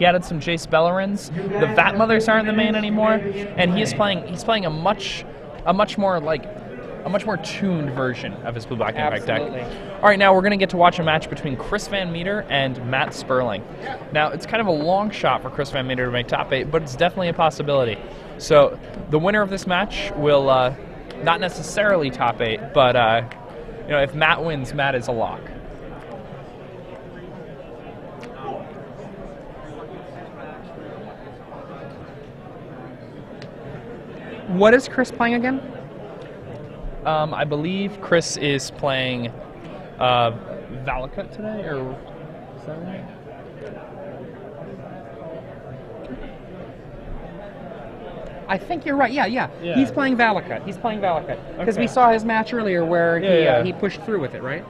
He added some Jace Bellerins. The Vat Mothers aren't in the main anymore, and he's playing a much more tuned version of his blue black impact deck. All right, now we're going to get to watch a match between Chris Van Meter and Matt Sperling. Now, it's kind of a long shot for Chris Van Meter to make top 8, but it's definitely a possibility. So the winner of this match will not necessarily top 8, but if Matt wins, Matt is a lock. What is Chris playing again? I believe Chris is playing Valakut today, or is that right? I think you're right. Yeah. He's playing Valakut. Because we saw his match earlier where he pushed through with it, right?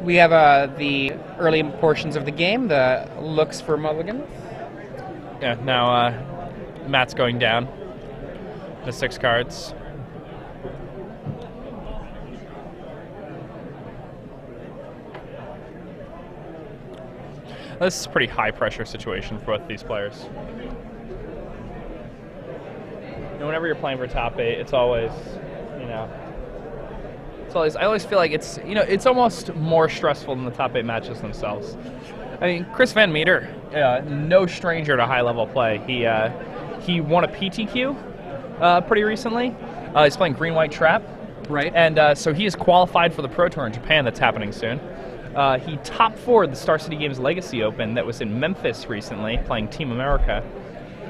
We have the early portions of the game, the looks for mulligans. Yeah, now Matt's going down the 6 cards. This is a pretty high pressure situation for both these players. And whenever you're playing for top 8, it's always, I always feel like it's almost more stressful than the top 8 matches themselves. I mean, Chris Van Meter, no stranger to high-level play. He won a PTQ pretty recently. He's playing Green-White Trap. Right. And so he is qualified for the Pro Tour in Japan that's happening soon. He top 4'd the Star City Games Legacy Open that was in Memphis recently, playing Team America.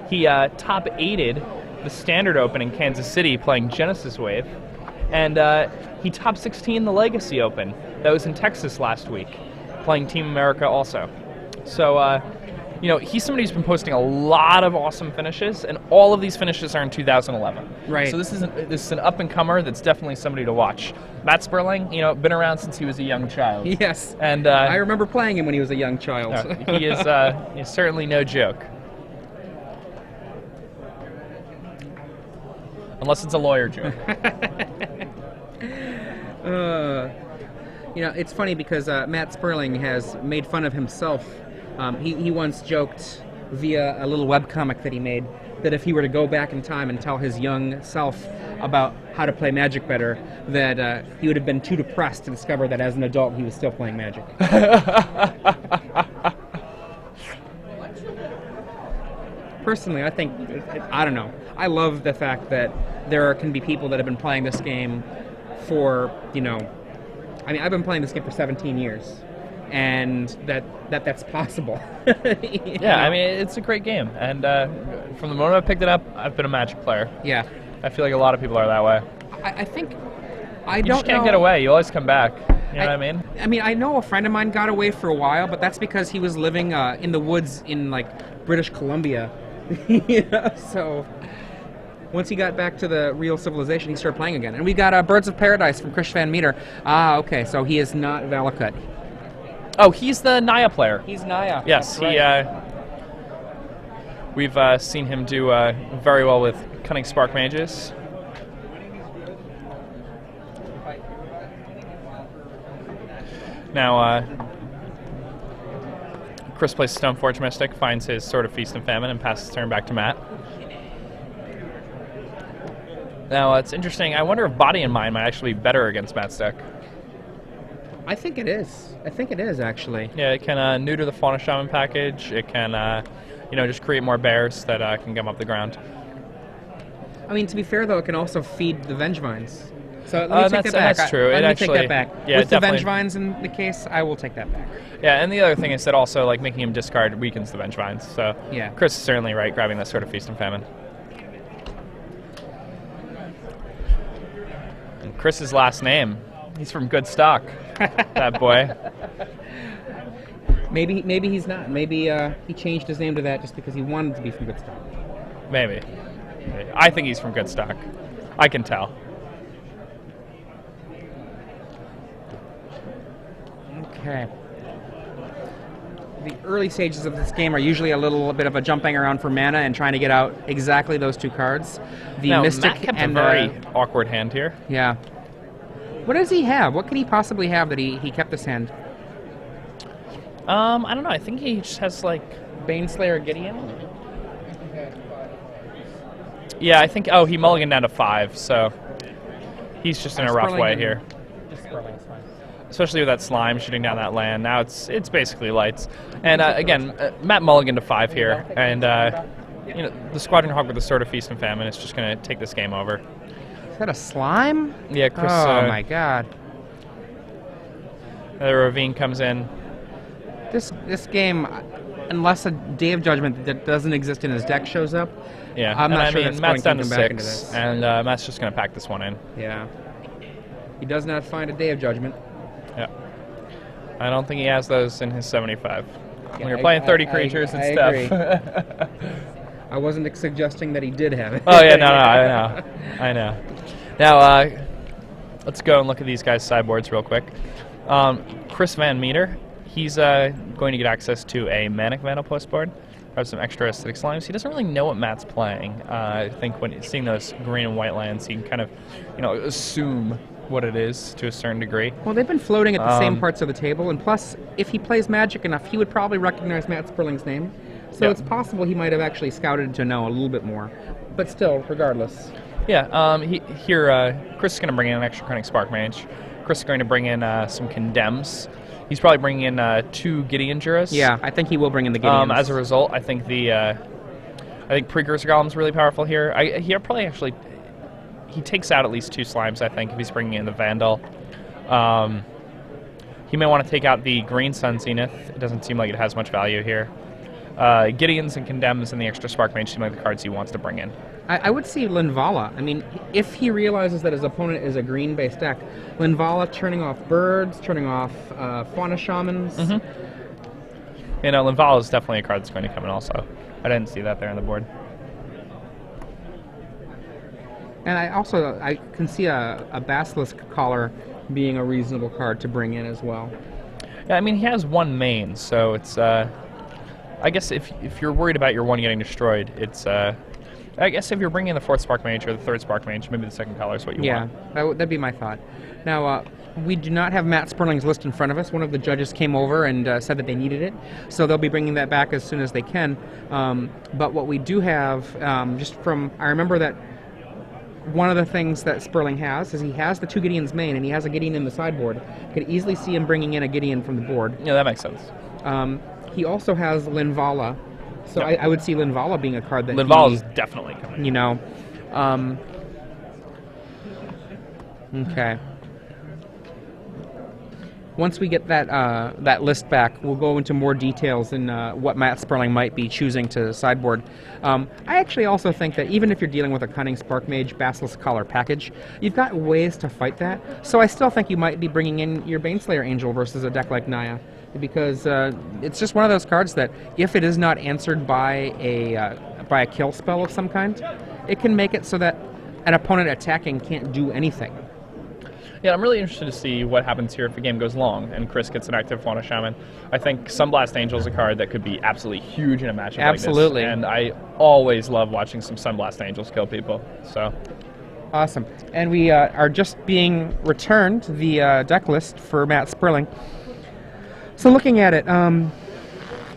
He top 8'd the Standard Open in Kansas City, playing Genesis Wave. And he top 16 the Legacy Open that was in Texas last week, playing Team America also. So, he's somebody who's been posting a lot of awesome finishes, and all of these finishes are in 2011. Right. So this is an up-and-comer that's definitely somebody to watch. Matt Sperling, been around since he was a young child. Yes. And I remember playing him when he was a young child. He's certainly no joke. Unless it's a lawyer joke. It's funny because Matt Sperling has made fun of himself. He once joked via a little webcomic that he made that if he were to go back in time and tell his young self about how to play Magic better, that he would have been too depressed to discover that as an adult he was still playing Magic. Personally, I think, I don't know. I love the fact that there can be people that have been playing this game for, I've been playing this game for 17 years, and that's possible. Yeah, it's a great game, and from the moment I picked it up, I've been a Magic player. Yeah. I feel like a lot of people are that way. I think, you just can't get away. You always come back. You know what I mean? I know a friend of mine got away for a while, but that's because he was living in the woods in, British Columbia. So once he got back to the real civilization, he started playing again. And we got Birds of Paradise from Chris Van Meter. Okay, so he is not Valakut. Oh, he's the Naya player. He's Naya. Yes, right. We've seen him do very well with Cunning Spark Mages. Now, Chris plays Stoneforge Mystic, finds his Sword of Feast and Famine, and passes turn back to Matt. Now, it's interesting. I wonder if Body and Mind might actually be better against Matt's deck. I think it is. Actually. Yeah, it can neuter the Fauna Shaman package. It can, just create more bears that can come up the ground. To be fair, though, it can also feed the Vengevines. So let me take that back. That's true. Let me take that back. Yeah, with definitely. The Vengevines in the case, I will take that back. Yeah, and the other thing is that also, making him discard weakens the Vengevines. So yeah. Chris is certainly right, grabbing that Sword of Feast and Famine. And Chris's last name, he's from good stock, that boy. Maybe he's not. Maybe he changed his name to that just because he wanted to be from good stock. Maybe. I think he's from good stock. I can tell. Okay. The early stages of this game are usually a little bit of a jumping around for mana and trying to get out exactly those 2 cards. The now, Mystic Matt kept and a very awkward hand here. Yeah. What does he have? What could he possibly have that he kept this hand? I don't know. I think he just has like Baneslayer Gideon? Yeah, I think. Oh, he mulliganed down to 5, so he's just in a rough way here. Especially with that slime shooting down that land. Now it's basically lights. And again, Matt mulliganed to 5 here, and you know, the Squadron Hog with the Sword of Feast and Famine is just going to take this game over. Is that a slime? Yeah, Chris. Oh my god. The Ravine comes in. This game, unless a Day of Judgment that doesn't exist in his deck shows up, Yeah, I'm not sure Matt's that down Sperling to can come back into 6, this. and Matt's just going to pack this one in. Yeah. He does not find a Day of Judgment. Yeah. I don't think he has those in his 75. Yeah, When you're playing 30 creatures and stuff. agree. I wasn't suggesting that he did have it. Oh, yeah, no, I know. Now, let's go and look at these guys' sideboards real quick. Chris Van Meter, he's going to get access to a Manic Vandal postboard. Have some extra acidic slimes. He doesn't really know what Matt's playing. I think when seeing those green and white lands, he can kind of, assume what it is to a certain degree. Well, they've been floating at the same parts of the table, and plus, if he plays Magic enough, he would probably recognize Matt Sperling's name. So it's possible he might have actually scouted to know a little bit more. But still, regardless. Yeah, Chris is going to bring in an extra Cunning Spark Mage. Chris is going to bring in some Condemns. He's probably bringing in 2 Gideon Juras. Yeah, I think he will bring in the Gideons. As a result, I think Precursor Golem's really powerful here. He takes out at least 2 slimes, I think, if he's bringing in the Vandal. He may want to take out the Green Sun Zenith. It doesn't seem like it has much value here. Gideons and Condemns and the extra Spark Mage seem like the cards he wants to bring in. I would see Linvala. I mean, if he realizes that his opponent is a green-based deck, Linvala turning off birds, turning off Fauna Shamans. Mm-hmm. Linvala is definitely a card that's going to come in also. I didn't see that there on the board. And I can see a Basilisk Collar being a reasonable card to bring in as well. Yeah, I mean, he has 1 main, so it's... I guess if you're worried about your 1 getting destroyed, it's... I guess if you're bringing in the 4th Spark Mage or the 3rd Spark Mage, maybe the 2nd color is what you want. Yeah, that'd be my thought. Now, we do not have Matt Sperling's list in front of us. One of the judges came over and said that they needed it, so they'll be bringing that back as soon as they can. But what we do have, I remember that one of the things that Sperling has is he has the 2 Gideons main, and he has a Gideon in the sideboard. You could easily see him bringing in a Gideon from the board. Yeah, that makes sense. He also has Linvala. So yep. I would see Linvala being a card that Linvala is definitely coming. Okay. Once we get that list back, we'll go into more details in what Matt Sperling might be choosing to sideboard. I actually also think that even if you're dealing with a Cunning Spark Mage Basilisk Collar package, you've got ways to fight that. So I still think you might be bringing in your Baneslayer Angel versus a deck like Naya, because it's just one of those cards that if it is not answered by a kill spell of some kind, it can make it so that an opponent attacking can't do anything. Yeah, I'm really interested to see what happens here if the game goes long and Chris gets an active Fauna Shaman. I think Sunblast Angel is a card that could be absolutely huge in a matchup Absolutely. like this. And I always love watching some Sunblast Angels kill people. So awesome. And we are just being returned the deck list for Matt Sperling. So looking at it,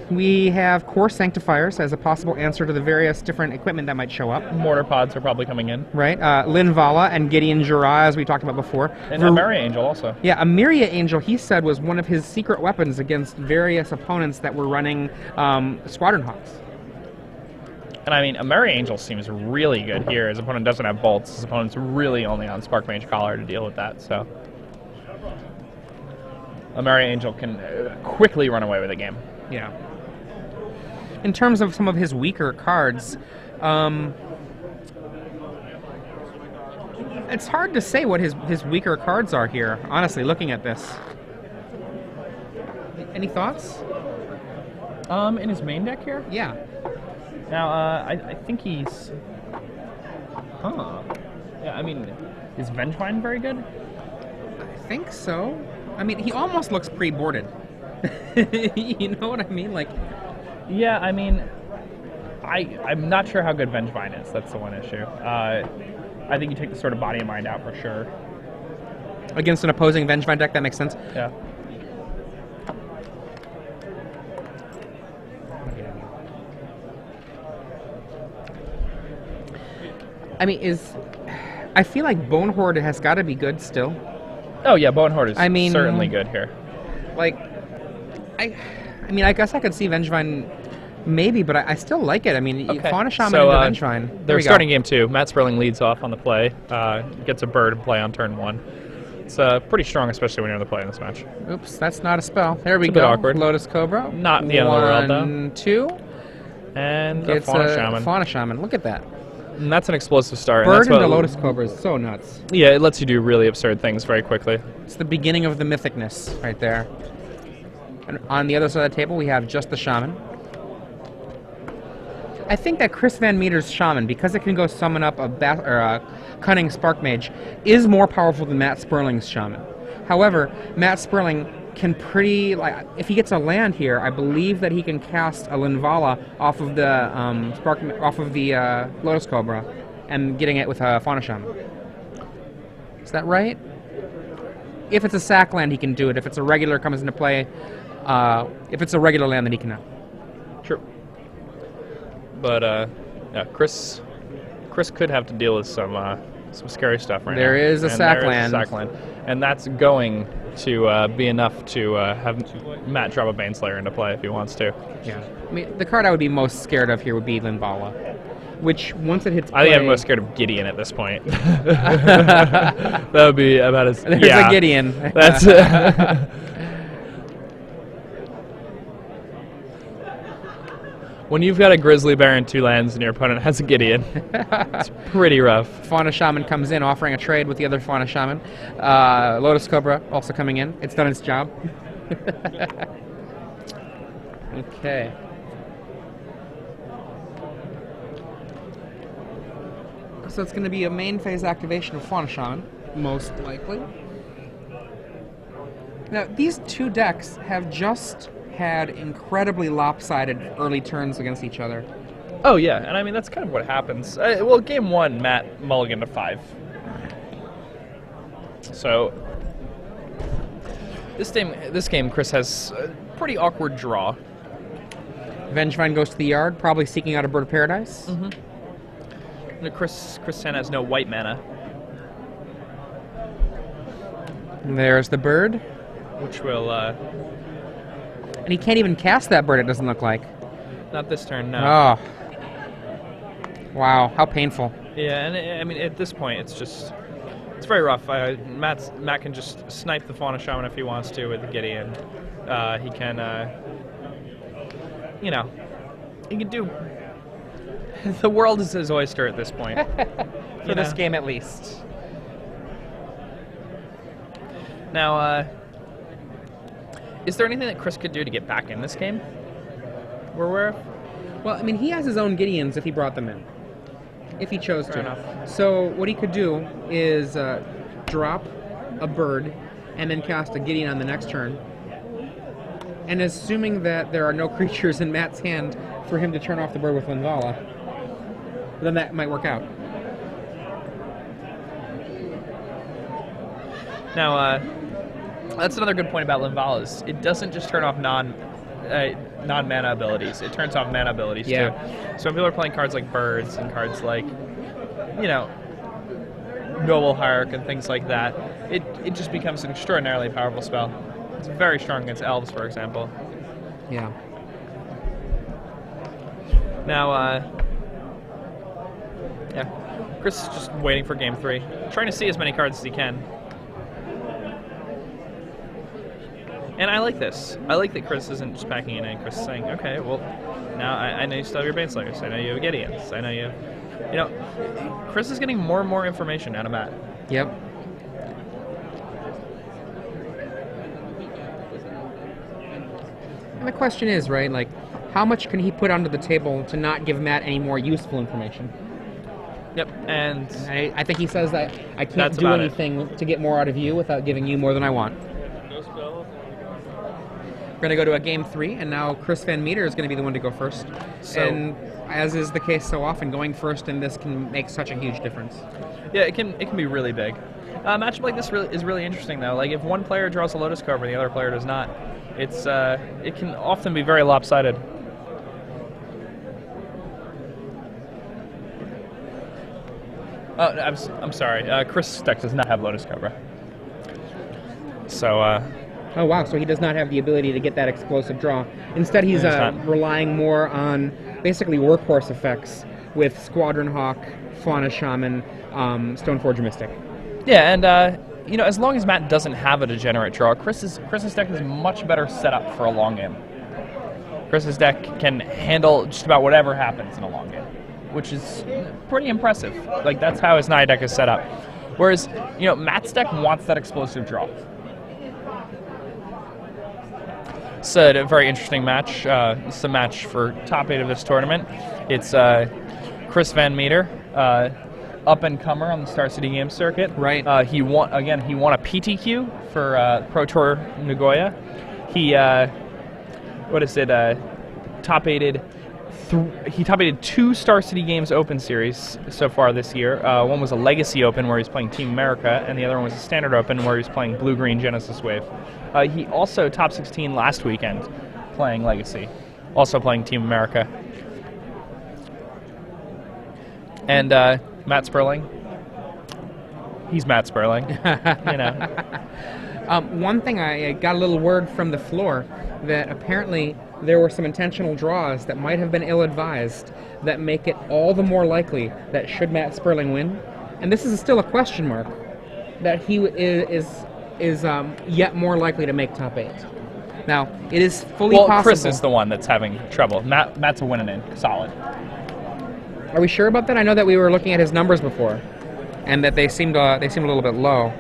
we have Core Sanctifiers as a possible answer to the various different equipment that might show up. Mortar Pods are probably coming in. Right. Linvala and Gideon Jura, as we talked about before. And Amiria Angel also. Yeah, Amiria Angel, he said, was one of his secret weapons against various opponents that were running Squadron Hawks. And I mean, Amiria Angel seems really good here. His opponent doesn't have bolts. His opponent's really only on Spark Mage Collar to deal with that, so... Amiria Angel can quickly run away with the game. Yeah. In terms of some of his weaker cards, it's hard to say what his weaker cards are here, honestly, looking at this. Any thoughts? In his main deck here? Yeah. Now, I think he's... Yeah, I mean, is Vengevine very good? I think so. I mean, he almost looks pre-boarded. You know what I mean? Like... Yeah, I mean, I'm not sure how good Vengevine is. That's the one issue. I think you take the sort of Body and Mind out for sure. against an opposing Vengevine deck. That makes sense. Yeah. I mean, I feel like Bone Horde has got to be good still. Oh yeah, Bone Horde is certainly good here. Like, I guess I could see Vengevine maybe, but I still like it. I mean, Fauna Shaman into Vengevine. They're starting game 2. Matt Sperling leads off on the play, gets a bird and play on turn 1. It's pretty strong, especially when you're on the play in this match. Oops, that's not a spell. There we It's go. A bit awkward. Lotus Cobra. Not the end of the world, though. 1, 2. And It's a Fauna Shaman. Fauna Shaman. Look at that. And that's an explosive start. Bird and that's into what, Lotus Cobra is so nuts. Yeah, it lets you do really absurd things very quickly. It's the beginning of the mythicness right there. And on the other side of the table, we have just the Shaman. I think that Chris Van Meter's Shaman, because it can go summon up a Cunning Spark Mage, is more powerful than Matt Sperling's Shaman. However, Matt Sperling can if he gets a land here, I believe that he can cast a Linvala off of the Lotus Cobra, and getting it with a Fauna Shaman. Is that right? If it's a sack land, he can do it. If it's a regular, comes into play. If it's a regular land, then he cannot. True. But yeah, Chris could have to deal with some scary stuff right now. There is a sack land. And that's going to be enough to have Matt drop a Baneslayer into play if he wants to. Yeah. I mean, the card I would be most scared of here would be Linvala, which once it hits play... I think I'm most scared of Gideon at this point. That would be about as... There's a Gideon. That's... When you've got a Grizzly Bear and 2 lands and your opponent has a Gideon, it's pretty rough. Fauna Shaman comes in, offering a trade with the other Fauna Shaman. Lotus Cobra also coming in. It's done its job. Okay. So it's going to be a main phase activation of Fauna Shaman, most likely. Now, these two decks have just had incredibly lopsided early turns against each other. Oh yeah, and I mean that's kind of what happens. Well, game 1, Matt mulliganed to 5. So this game, Chris has a pretty awkward draw. Vengevine goes to the yard, probably seeking out a Bird of Paradise. Mm-hmm. Chris Sen has no white mana. There's the bird, which will. And he can't even cast that bird, it doesn't look like. Not this turn, no. Oh. Wow, how painful. Yeah, and I mean, at this point, it's very rough. Matt can just snipe the Fauna Shaman if he wants to with the Gideon. He can, he can do... The world is his oyster at this point. For this game, at least. Now, is there anything that Chris could do to get back in this game? We're aware of? Well, I mean, he has his own Gideons if he brought them in. If he chose to. Fair enough. So what he could do is drop a bird and then cast a Gideon on the next turn. And assuming that there are no creatures in Matt's hand for him to turn off the bird with Linvala, then that might work out. Now, that's another good point about Linvalas. It doesn't just turn off non-mana abilities. It turns off mana abilities, too. So when people are playing cards like Birds and cards like, Noble Hierarch and things like that, it just becomes an extraordinarily powerful spell. It's very strong against Elves, for example. Yeah. Now, Chris is just waiting for game 3. Trying to see as many cards as he can. And I like this. I like that Chris isn't just packing it in. Chris is saying, okay, well, now I know you still have your Baneslayers. I know you have Gideons. I know you have... Chris is getting more and more information out of Matt. Yep. And the question is, right, like, how much can he put onto the table to not give Matt any more useful information? Yep, and... I think he says that I can't do anything to get more out of you without giving you more than I want. We're going to go to a game 3, and now Chris Van Meter is going to be the one to go first. So, and as is the case so often, going first in this can make such a huge difference. Yeah, it can be really big. A matchup like this is really interesting, though. Like, if one player draws a Lotus Cobra and the other player does not, it can often be very lopsided. Oh, I'm sorry. Chris' deck does not have Lotus Cobra. So, Oh, wow. So he does not have the ability to get that explosive draw. Instead, he's relying more on basically workhorse effects with Squadron Hawk, Fauna Shaman, Stoneforge Mystic. Yeah, and you know, as long as Matt doesn't have a degenerate draw, Chris's deck is much better set up for a long game. Chris's deck can handle just about whatever happens in a long game, which is pretty impressive. Like, that's how his Naya deck is set up. Whereas, you know, Matt's deck wants that explosive draw. It's a very interesting match. It's a match for top 8 of this tournament. It's Chris Van Meter, up-and-comer on the Star City Games circuit. Right. He won a PTQ for Pro Tour Nagoya. He, top-8'd he top-8'd 2 Star City Games Open Series so far this year. One was a Legacy Open where he's playing Team America, and the other one was a Standard Open where he's playing Blue-Green Genesis Wave. He also top 16 last weekend playing Legacy, also playing Team America. And Matt Sperling, he's Matt Sperling, you know. One thing, I got a little word from the floor that apparently there were some intentional draws that might have been ill-advised that make it all the more likely that should Matt Sperling win, and this is still a question mark, that he is yet more likely to make top 8. Now, it is fully possible. Well, Chris is the one that's having trouble. Matt's a winning in, solid. Are we sure about that? I know that we were looking at his numbers before, and that they seemed a little bit low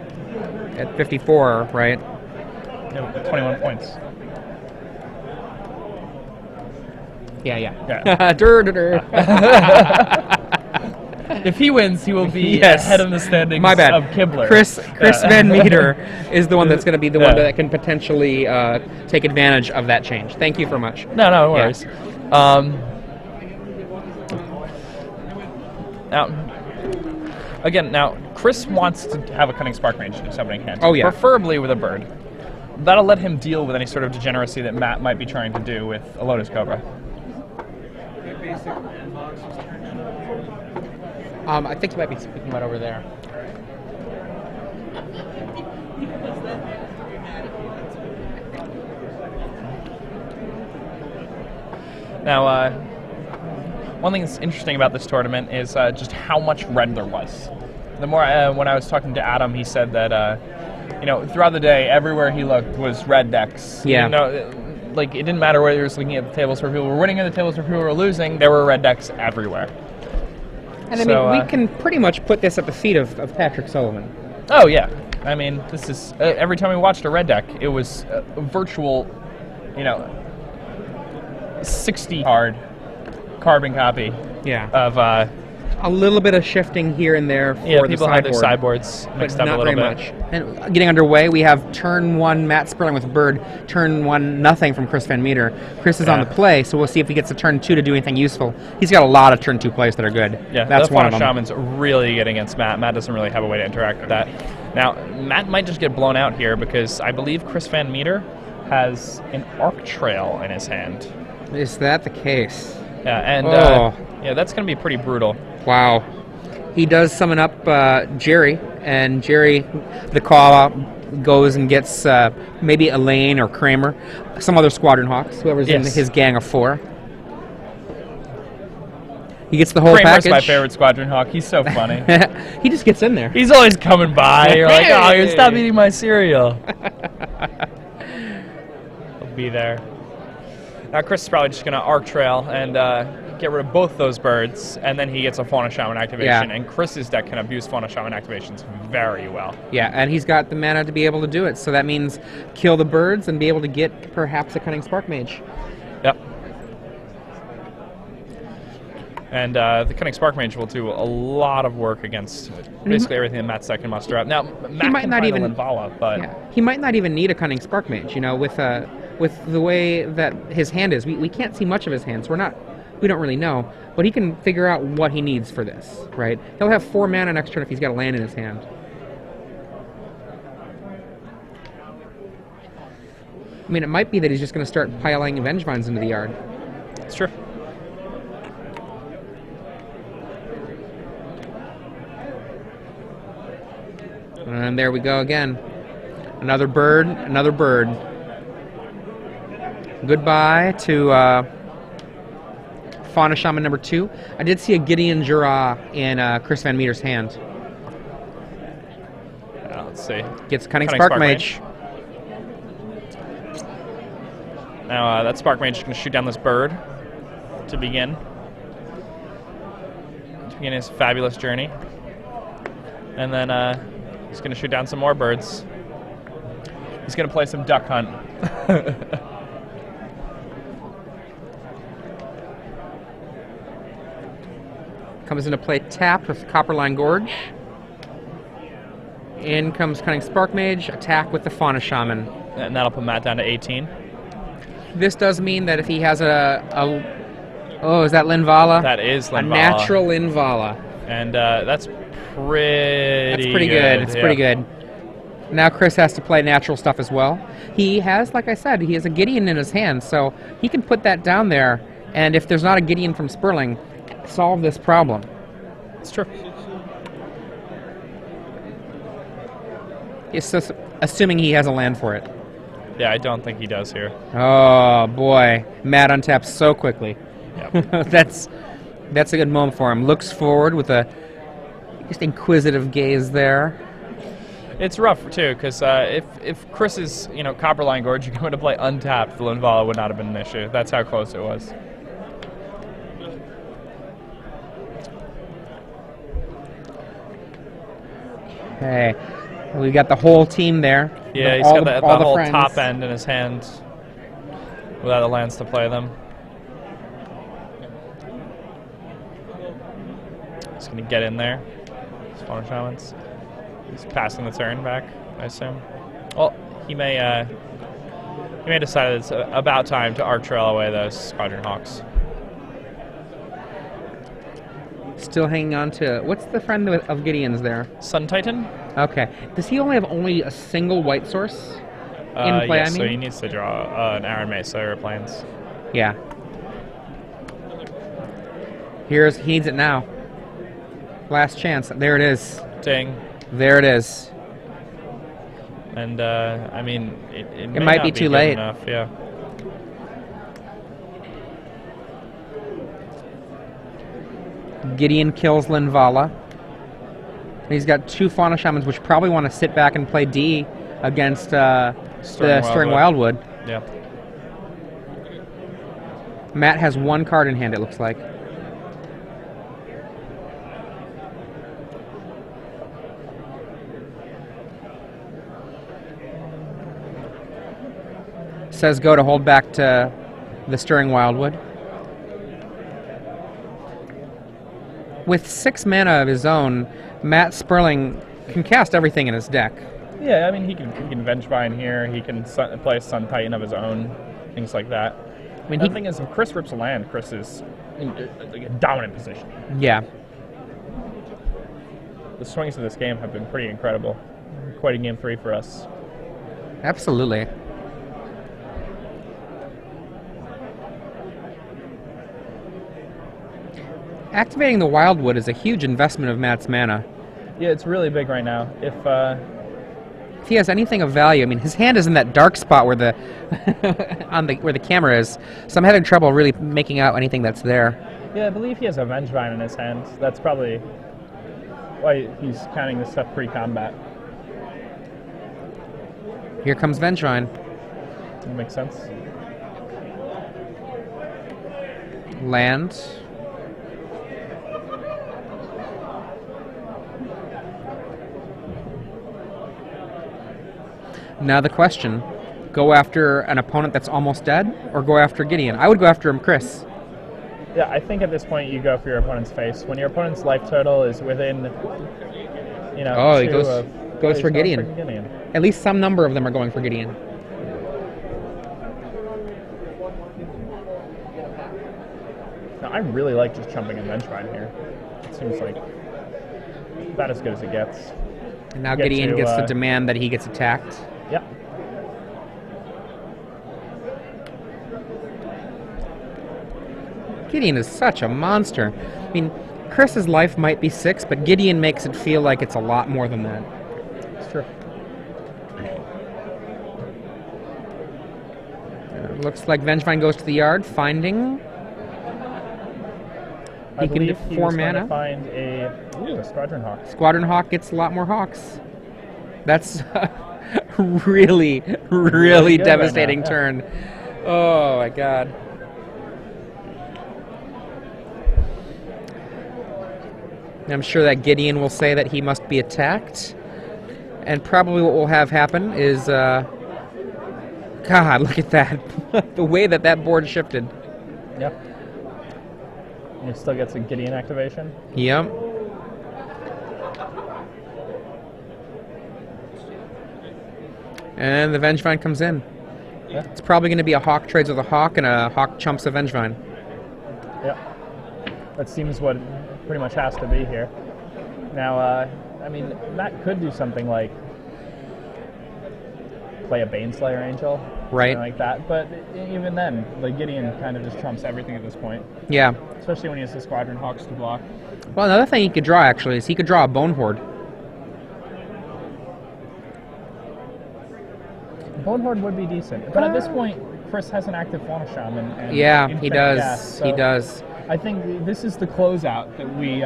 at 54, right? Yeah, 21 points. Yeah. Dur, dur, dur. If he wins, he will be Yes. ahead of the standings My bad. of Kibler. Chris Van Meter is the one that's going to be the one that can potentially take advantage of that change. Thank you very much. No worries. Now, Chris wants to have a Cunning Spark Mage in his opening hand. Oh, yeah. Preferably with a bird. That'll let him deal with any sort of degeneracy that Matt might be trying to do with a Lotus Cobra. I think you might be speaking about over there. Now, one thing that's interesting about this tournament is just how much red there was. The more when I was talking to Adam, he said that you know, throughout the day, everywhere he looked was red decks. Yeah. You know, like, it didn't matter whether he was looking at the tables where people were winning and the tables where people were losing. There were red decks everywhere. And I mean, we can pretty much put this at the feet of Patrick Sullivan. Oh yeah, I mean, this is every time we watched a red deck, it was a virtual, you know, 60 card carbon copy. Yeah. Of a little bit of shifting here and there for people the have their sideboard, sideboards but mixed up not a little very bit. much. And getting underway, we have turn 1 Matt Sperling with Bird, turn 1 nothing from Chris Van Meter. Chris is on the play, so we'll see if he gets to turn 2 to do anything useful. He's got a lot of turn 2 plays that are good. Yeah, that's one of them. Shaman's really good against Matt. Matt doesn't really have a way to interact with that. Now, Matt might just get blown out here because I believe Chris Van Meter has an Arc Trail in his hand. Is that the case? Yeah, and yeah, that's going to be pretty brutal. Wow. He does summon up Jerry, and Jerry, the call goes and gets maybe Elaine or Kramer, some other Squadron Hawks, whoever's in his gang of 4. He gets the whole Kramer's package. my favorite Squadron Hawk. He's so funny. He just gets in there. He's always coming by. You're like, oh, you stop eating my cereal. He'll be there. Now Chris is probably just going to Arc Trail and get rid of both those birds, and then he gets a Fauna Shaman activation, and Chris's deck can abuse Fauna Shaman activations very well. Yeah, and he's got the mana to be able to do it, so that means kill the birds and be able to get perhaps a Cunning Spark Mage. Yep. And the Cunning Spark Mage will do a lot of work against basically everything that Matt's deck can muster up. Now, Matt might can not find even a Linvala, but he might not even need a Cunning Spark Mage. You know, with the way that his hand is, we can't see much of his hand, so we don't really know. But he can figure out what he needs for this, right? He'll have 4 mana next turn if he's got a land in his hand. I mean, it might be that he's just going to start piling Vengevines into the yard. It's true. And there we go again. Another bird, another bird. Goodbye to Fauna Shaman number 2. I did see a Gideon Jura in Chris Van Meter's hand. Let's see. Gets Cunning Spark Mage. Now that Spark Mage is going to shoot down this bird to begin his fabulous journey. And then he's going to shoot down some more birds. He's going to play some Duck Hunt. Comes into play tapped with Copperline Gorge. In comes Cunning Spark Mage, attack with the Fauna Shaman. And that'll put Matt down to 18. This does mean that if he has oh, is that Linvala? That is Linvala. A natural Linvala. And that's pretty good. It's pretty good. Now Chris has to play natural stuff as well. He has, like I said, he has a Gideon in his hand, so he can put that down there, and if there's not a Gideon from Sperling, solve this problem. It's true. It's just assuming he has a land for it. Yeah, I don't think he does here. Oh boy, Matt untaps so quickly. Yep. That's a good moment for him. Looks forward with a just inquisitive gaze there. It's rough too, because if Chris is Copperline Gorge, you're going to play untapped. The Linvala would not have been an issue. That's how close it was. Okay, we got the whole team there. Yeah, he's got the whole top end in his hand without the lands to play them. He's going to get in there. Fauna Shamans. He's passing the turn back, I assume. Well, he may decide it's about time to arc trail away those Squadron Hawks. Still hanging on to... What's the friend of Gideon's there? Sun Titan? Okay. Does he only have a single white source in play, yes, so he needs to draw an Aran Mesa or Plains. Yeah. He needs it now. Last chance. There it is. Ding. There it is. And, I mean, it might be too late. Enough, yeah. Gideon kills Linvala. He's got 2 Fauna Shamans, which probably want to sit back and play D against the Stirring Wildwood. Yeah. Matt has 1 card in hand, it looks like. Says go to hold back to the Stirring Wildwood. With 6 mana of his own, Matt Sperling can cast everything in his deck. Yeah, I mean, he can Vengevine here. He can play Sun Titan of his own, things like that. I mean, the thing is, if Chris rips a land, Chris is in a dominant position. Yeah. The swings of this game have been pretty incredible. Quite a game 3 for us. Absolutely. Activating the Wildwood is a huge investment of Matt's mana. Yeah, it's really big right now. If he has anything of value, I mean, his hand is in that dark spot where the where the camera is, so I'm having trouble really making out anything that's there. Yeah, I believe he has a Vengevine in his hand. That's probably why he's counting this stuff pre-combat. Here comes Vengevine. That makes sense. Land. Now the question, go after an opponent that's almost dead, or go after Gideon? I would go after him, Chris. Yeah, I think at this point you go for your opponent's face. When your opponent's life total is within, he goes for Gideon. At least some number of them are going for Gideon. Now, I really like just jumping a Vengevine here. It seems like about as good as it gets. And now Gideon gets to demand that he gets attacked. Yep. Gideon is such a monster. I mean, Chris's life might be 6, but Gideon makes it feel like it's a lot more than that. It's true. Looks like Vengevine goes to the yard, finding... I believe can he get 4 was going mana. to find a Squadron Hawk. Squadron Hawk gets a lot more Hawks. That's really, really good devastating right now, turn. Oh my god. I'm sure that Gideon will say that he must be attacked. And probably what will have happen is... God, look at that. The way that that board shifted. Yeah. And he still gets a Gideon activation. Yep. And the Vengevine comes in. Yeah. It's probably going to be a Hawk trades with a Hawk, and a Hawk chumps a Vengevine. Yeah. That seems what it pretty much has to be here. Now, I mean, Matt could do something like play a Baneslayer Angel, Right. something like that. But even then, like Gideon kind of just trumps everything at this point, Yeah. especially when he has the Squadron Hawks to block. Well, another thing he could draw, actually, is he could draw a Bone Horde. Bone Horde would be decent, but at this point, Chris has an active Fauna Shaman. And Yeah, he Infinite does. Gas, so He does. I think this is the closeout that we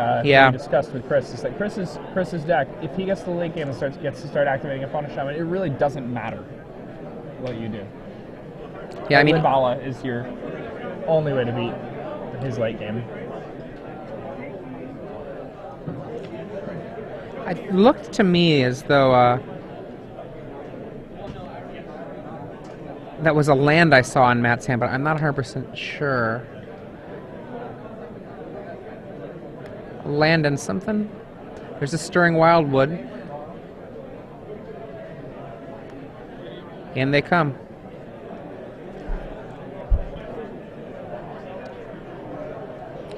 discussed with Chris. Is that Chris's deck, if he gets to the late game and gets to start activating a Fauna Shaman, it really doesn't matter what you do. Yeah, I mean, Libala is your only way to beat his late game. it looked to me as though that was a land I saw in Matt's hand, but I'm not 100% sure. Land and something? There's a Stirring Wildwood. And they come.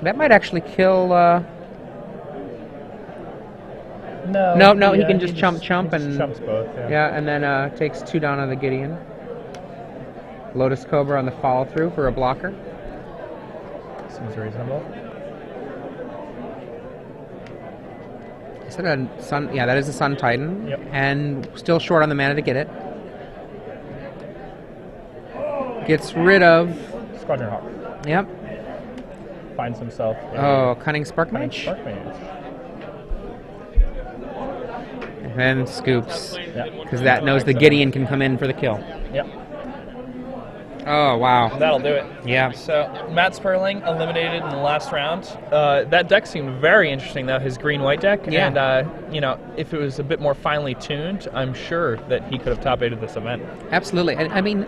That might actually kill... No, he can just chump and... chumps both, Yeah, and then takes 2 down on the Gideon. Lotus Cobra on the follow-through for a blocker. Seems reasonable. Is that a Sun? Yeah, that is a Sun Titan. Yep. And still short on the mana to get it. Gets rid of... Squadron Hawk. Yep. Finds himself Cunning Spark Cunning Mage. Spark Mage. And then scoops. Yeah. Because that knows the Gideon can come in for the kill. Yep. Oh, wow. That'll do it. Yeah. So, Matt Sperling eliminated in the last round. That deck seemed very interesting, though, his green-white deck. Yeah. And, if it was a bit more finely tuned, I'm sure that he could have top-8'd this event. Absolutely. I mean,